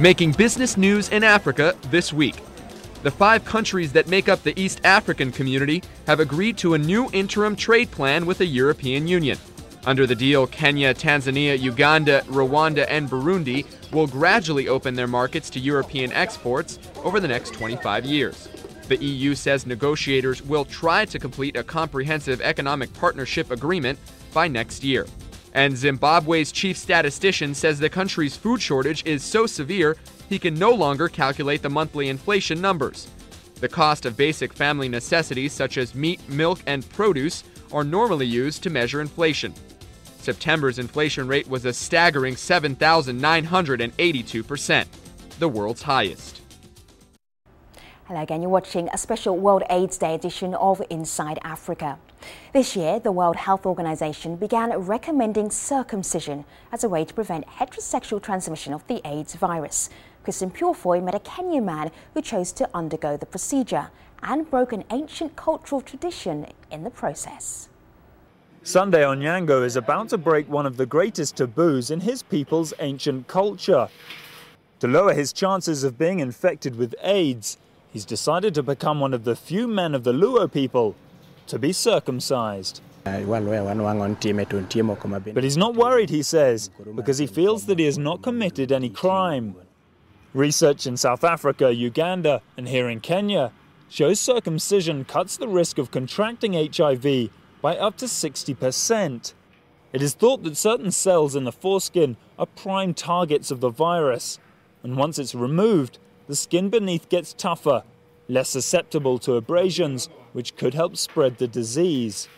Making business news in Africa this week. The 5 countries that make up the East African community have agreed to a new interim trade plan with the European Union. Under the deal, Kenya, Tanzania, Uganda, Rwanda, and Burundi will gradually open their markets to European exports over the next 25 years. The EU says negotiators will try to complete a comprehensive economic partnership agreement by next year. And Zimbabwe's chief statistician says the country's food shortage is so severe he can no longer calculate the monthly inflation numbers. The cost of basic family necessities such as meat, milk, and produce are normally used to measure inflation. September's inflation rate was a staggering 7,982%, the world's highest. Hello again, you're watching a special World AIDS Day edition of Inside Africa. This year, the World Health Organization began recommending circumcision as a way to prevent heterosexual transmission of the AIDS virus. Christian Purefoy met a Kenyan man who chose to undergo the procedure and broke an ancient cultural tradition in the process. Sunday Onyango is about to break one of the greatest taboos in his people's ancient culture. To lower his chances of being infected with AIDS, he's decided to become one of the few men of the Luo people to be circumcised. But he's not worried, he says, because he feels that he has not committed any crime. Research in South Africa, Uganda, and here in Kenya shows circumcision cuts the risk of contracting HIV by up to 60%. It is thought that certain cells in the foreskin are prime targets of the virus, and once it's removed, the skin beneath gets tougher, less susceptible to abrasions, which could help spread the disease.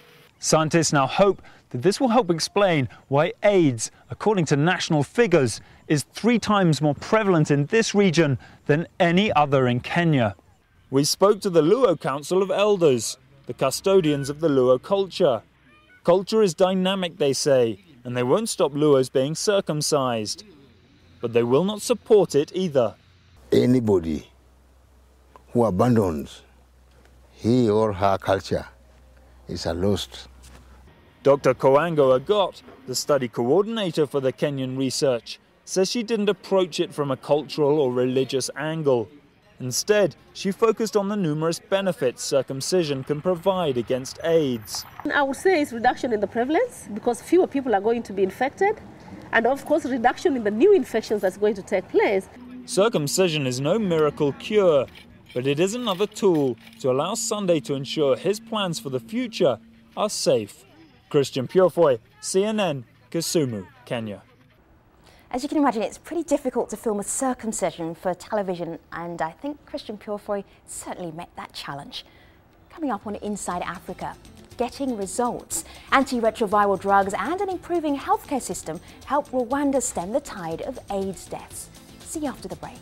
Scientists now hope that this will help explain why AIDS, according to national figures, is 3 times more prevalent in this region than any other in Kenya. We spoke to the Luo Council of Elders, the custodians of the Luo culture. Culture is dynamic, they say, and they won't stop Luos being circumcised. But they will not support it either. Anybody who abandons he or her culture is a lost. Dr. Koango Agot, the study coordinator for the Kenyan research, says she didn't approach it from a cultural or religious angle. Instead, she focused on the numerous benefits circumcision can provide against AIDS. I would say it's reduction in the prevalence because fewer people are going to be infected, and of course reduction in the new infections that's going to take place. Circumcision is no miracle cure, but it is another tool to allow Sunday to ensure his plans for the future are safe. Christian Purefoy, CNN, Kisumu, Kenya. As you can imagine, it's pretty difficult to film a circumcision for television, and I think Christian Purefoy certainly met that challenge. Coming up on Inside Africa, getting results. Antiretroviral drugs and an improving healthcare system help Rwanda stem the tide of AIDS deaths. See you after the break.